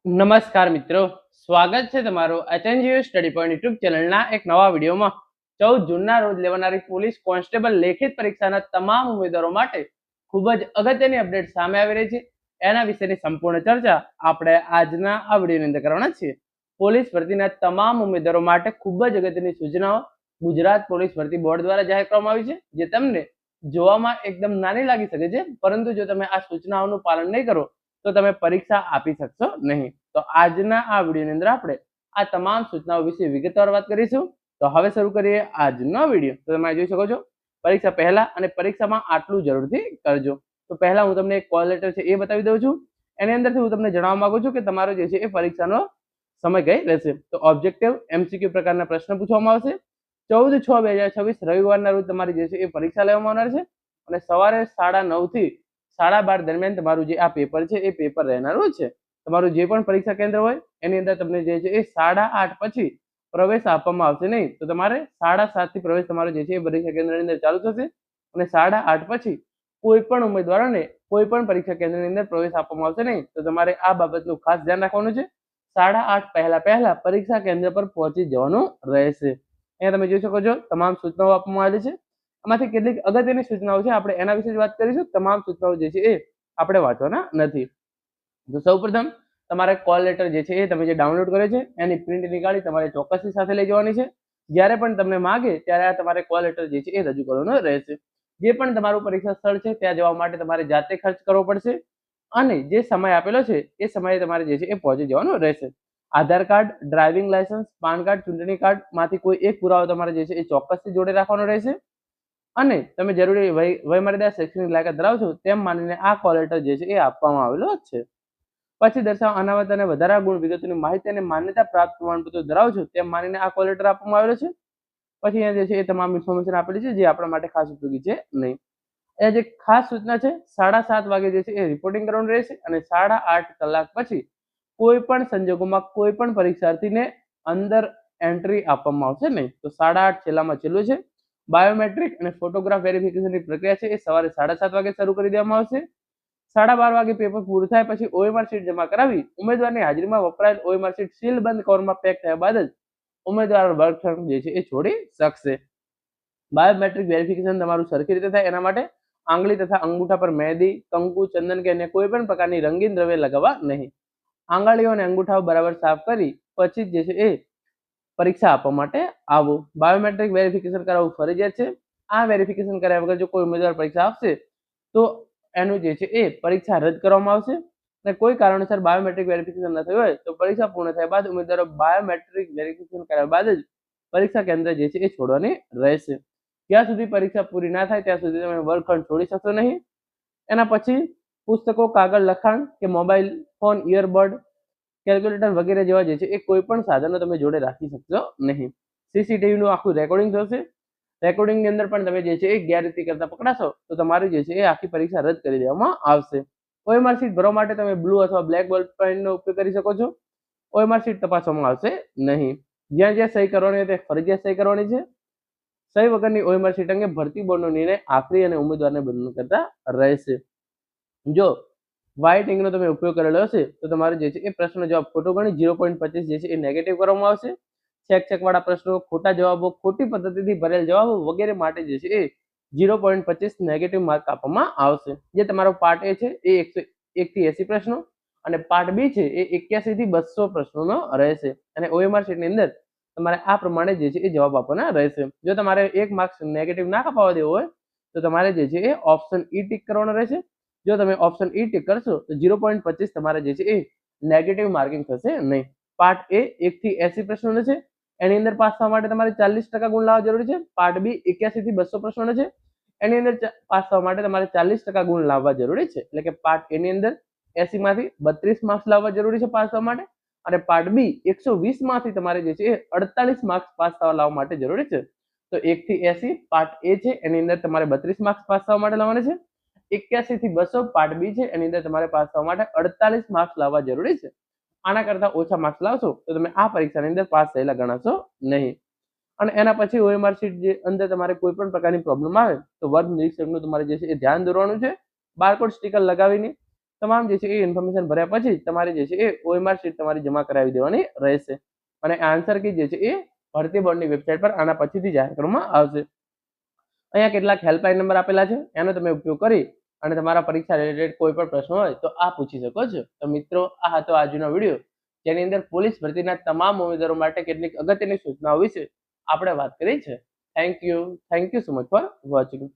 નમસ્કાર મિત્રો, સ્વાગત છે તમારું એચએનજીયુ સ્ટડી પોઈન્ટ યુટ્યુબ ચેનલના એક નવા વિડીયોમાં. 14 જૂનના રોજ લેવાનારી પોલીસ કોન્સ્ટેબલ લેખિત પરીક્ષાના તમામ ઉમેદવારો માટે ખૂબ જ અગત્યની અપડેટ સામે આવી રહી છે. એના વિશેની સંપૂર્ણ ચર્ચા આપણે આજના આ વિડીયોની અંદર કરવાના છીએ. પોલીસ ભરતીના તમામ ઉમેદવારો માટે ખૂબ જ અગત્યની સૂચનાઓ ગુજરાત પોલીસ ભરતી બોર્ડ દ્વારા જાહેર કરવામાં આવી છે, જે તમને જોવામાં એકદમ નાની લાગી શકે છે, પરંતુ જો તમે આ સૂચનાઓનું પાલન નહીં કરો તો તમે પરીક્ષા આપી શકશો નહીં. તો આજના આ વિડીયોની અંદર આપણે આ તમામ સૂચનાઓ વિશે વિગતવાર વાત કરીશું. તો હવે શરૂ કરીએ આજનો વિડીયો. તો તમે જોઈ શકો છો, પરીક્ષા પહેલા અને પરીક્ષામાં આટલું જરૂરથી કરજો. તો પહેલા હું તમને એક કોલ લેટર છે એ બતાવી દઉં છું. એની અંદરથી હું તમને જણાવવા માંગુ છું કે તમારો જે છે એ પરીક્ષાનો સમય કઈ રહેશે. તો ઓબ્જેક્ટિવ MCQ પ્રકારના પ્રશ્ન પૂછવામાં આવશે. 14/6/2026 રવિવારના રોજ તમારી જે છે એ પરીક્ષા લેવામાં આવનાર છે અને સવારે 9:30 થી 12:30 દરમિયાન તમારું જે આ પેપર છે એ પેપર રહેનારું છે. તમારું જે પણ પરીક્ષા કેન્દ્ર હોય એની અંદર તમને જે છે એ 8:30 પછી પ્રવેશ આપવામાં આવશે નહીં. તો તમારે 7:30 થી પ્રવેશ તમારો જે છે એ પરીક્ષા કેન્દ્રની અંદર ચાલુ થશે અને 8:30 પછી કોઈ પણ ઉમેદવારોને કોઈ પણ પરીક્ષા કેન્દ્રની અંદર પ્રવેશ આપવામાં આવશે નહીં. તો તમારે આ બાબતનું ખાસ ધ્યાન રાખવાનું છે. 8:30 પહેલા પરીક્ષા કેન્દ્ર પર પહોંચી જવાનું રહેશે. અહીંયા તમે જોઈ શકો છો તમામ સૂચનાઓ આપવામાં આવેલી છે. આમાંથી કેટલીક અગત્યની સૂચનાઓ છે, આપણે એના વિશે જ વાત કરીશું. તમામ સૂચનાઓ જે છે એ આપણે વાંચવાના નથી. તો સૌપ્રથમ તમારે કોલ લેટર જે છે એ તમે જે ડાઉનલોડ કરે છે એની પ્રિન્ટ નીકાળી તમારે ચોક્કસથી સાથે લઈ જવાની છે. જ્યારે પણ તમને માગે ત્યારે આ તમારે કોલ લેટર જે છે એ રજૂ કરવાનો રહેશે. જે પણ તમારું પરીક્ષા સ્થળ છે ત્યાં જવા માટે તમારે જાતે ખર્ચ કરવો પડશે અને જે સમય આપેલો છે એ સમયે તમારે જે છે એ પહોંચી જવાનું રહેશે. Aadhaar card, driving licence, PAN card, ચૂંટણી કાર્ડ માંથી કોઈ એક પુરાવો તમારે જે છે એ ચોક્કસથી જોડે રાખવાનો રહેશે અને તમે જરૂરી વયમર્યાદા શૈક્ષણિક લાયકાત ધરાવશો તેમ માનીને આ કોલ લેટર જે છે એ આપવામાં આવેલો છે. પછી દર્શાવ અનામત અને વધારા ગુણ વિગતોની માહિતી અને માન્યતા પ્રાપ્ત પ્રમાણપત્રો ધરાવશો તેમ માનીને આ કોલ લેટર આપવામાં આવેલો છે. પછી અહીંયા જે છે એ તમામ ઇન્ફોર્મેશન આપેલી છે જે આપણા માટે ખાસ ઉપયોગી છે નહીં. એ જે ખાસ સૂચના છે, 7:30 વાગે જે છે એ રિપોર્ટિંગ કરવાનું રહેશે અને 8.5 કલાક પછી કોઈ પણ સંજોગોમાં કોઈ પણ પરીક્ષાર્થીને અંદર એન્ટ્રી આપવામાં આવશે નહીં. તો 8:30 છેલ્લામાં છેલ્લું છે. બાયોમેટ્રિક અને ફોટોગ્રાફ વેરિફિકેશનની પ્રક્રિયા છે એ સવારે 7:30 વાગે શરૂ કરી દેવામાં આવશે. 12:30 વાગે પેપર પૂરું થાય પછી OMR શીટ જમા કરાવી ઉમેદવારની હાજરીમાં વપરાયેલ OMR શીટ સીલ બંધ કવરમાં પેક થયા બાદ જ ઉમેદવાર વર્ગખંડ જે છે એ છોડી શકશે. બાયોમેટ્રિક વેરિફિકેશન તમારું સરખી રીતે થાય એના માટે આંગળી તથા અંગૂઠા પર મહેંદી, કંકુ, ચંદન કે અન્ય કોઈ પણ પ્રકારની રંગીન દ્રવ્ય લગાવવા નહીં. આંગળીઓ અને અંગૂઠાઓ બરાબર સાફ કરી પછી જે છે એ પરીક્ષા આપવા માટે આવો. બાયોમેટ્રિક વેરિફિકેશન કરાવવું ફરજિયાત છે. આ વેરિફિકેશન કર્યા વગર જો કોઈ ઉમેદવાર પરીક્ષા આપશે તો એનું જે છે એ પરીક્ષા રદ કરવામાં આવશે અને કોઈ કારણોસર બાયોમેટ્રિક વેરિફિકેશન ન થયું હોય તો પરીક્ષા પૂર્ણ થયા બાદ ઉમેદવારો બાયોમેટ્રિક વેરિફિકેશન કર્યા બાદ જ પરીક્ષા કેન્દ્ર જે છે એ છોડવાની રહેશે. જ્યાં સુધી પરીક્ષા પૂરી ના થાય ત્યાં સુધી તમે વર્ગખંડ છોડી શકશો નહીં. એના પછી પુસ્તકો, કાગળ, લખાણ કે મોબાઈલ ફોન, ઇયરબડ, કેલ્ક્યુલેટર વગેરે જેવા જે છે એ કોઈ પણ સાધનો તમે જોડે રાખી શકશો નહીં. CCTV નું આખું રેકોર્ડિંગ થશે. રેકોર્ડિંગની અંદર પણ તમે જે છે એ ગેરરીતિ કરતા પકડાશો તો તમારી જે છે એ આખી પરીક્ષા રદ કરી દેવામાં આવશે. OMR શીટ ભરવા માટે તમે બ્લુ અથવા બ્લેક બોલ પેનનો ઉપયોગ કરી શકો છો. OMR શીટ તપાસવામાં આવશે નહીં. જ્યાં જ્યાં સહી કરવાની હોય તે ફરજિયાત સહી કરવાની છે. સહી વગરની OMR શીટ અંગે ભરતી બોર્ડનો નિર્ણય આખરી અને ઉમેદવારને બંધન કરતા રહેશે. જો વ્હાઇટ ઇંકનો તમે ઉપયોગ કરેલો હશે તો તમારે જે છે એ પ્રશ્નનો જવાબ ખોટો ગણી 0.25 જે છે એ નેગેટિવ કરવામાં આવશે. ચેક વાળા પ્રશ્નો, ખોટા જવાબો, ખોટી પદ્ધતિથી ભરેલ જવાબો વગેરે માટે જે છે એ 0.25 નેગેટિવ માર્ક આપવામાં આવશે. જે તમારો પાર્ટ A છે એ 101 થી 80 પ્રશ્નો અને પાર્ટ B છે એ 81 થી 200 પ્રશ્નોનો રહેશે અને OMR શીટની અંદર તમારે આ પ્રમાણે જે છે એ જવાબ આપવાના રહેશે. જો તમારે 1 માર્ક્સ નેગેટિવ ના કપાવવા દેવો હોય તો તમારે જે છે એ ઓપ્શન E ટિક કરવાનો રહેશે. જો તમે ઓપ્શન E ટિક કરશો તો 0.25 તમારે જે છે એ નેગેટિવ માર્કિંગ થશે નહીં. પાર્ટ A 1 થી 80 પ્રશ્નોનો છે, એની અંદર પાસ થવા માટે તમારે 40% ગુણ લાવવા જરૂરી છે. પાર્ટ B 81 થી 200 પ્રશ્નોનો છે, એની અંદર પાસ થવા માટે તમારે 40% ગુણ લાવવા જરૂરી છે. એટલે કે પાર્ટ A ની અંદર 80 માંથી 32 માર્ક્સ લાવવા જરૂરી છે પાસ થવા માટે અને પાર્ટ B 120 માંથી તમારે જે છે 48 માર્ક્સ પાસ થવા લાવવા માટે જરૂરી છે. તો 1 થી 80 પાર્ટ A છે એની અંદર તમારે 32 માર્ક્સ પાસ થવા માટે લાવવાના છે. 81 થી 200 પાર્ટ B છે એની અંદર તમારે પાસ થવા માટે 48 માર્ક્સ લાવવા જરૂરી છે. આના કરતા ઓછા માર્ક્સ લાવશો તો તમે આ પરીક્ષાની અંદર પાસ થયેલા ગણાશો નહીં. અને એના પછી OMR શીટ જે અંદર તમારે કોઈ પણ પ્રકારની પ્રોબ્લેમ આવે તો વર્ગ નિરીક્ષકનું તમારે જે છે એ ધ્યાન દોરવાનું છે. બારકોડ સ્ટીકર લગાવીને તમામ જે છે એ ઇન્ફોર્મેશન ભર્યા પછી તમારે જે છે એ OMR શીટ તમારી જમા કરાવી દેવાની રહેશે અને આન્સર કી જે છે એ ભરતી બોર્ડની વેબસાઇટ પર આના પછીથી જાહેર કરવામાં આવશે. અહીંયા કેટલાક હેલ્પલાઇન નંબર આપેલા છે, એનો તમે ઉપયોગ કરી અને તમારા પરીક્ષા રિલેટેડ કોઈ પણ પ્રશ્ન હોય તો આ પૂછી શકો છો. તો મિત્રો, આ હતો આજનો વિડીયો, જેની અંદર પોલીસ ભરતીના તમામ ઉમેદવારો માટે કેટલીક અગત્યની સૂચનાઓ વિશે આપણે વાત કરી છે. Thank you so much for watching.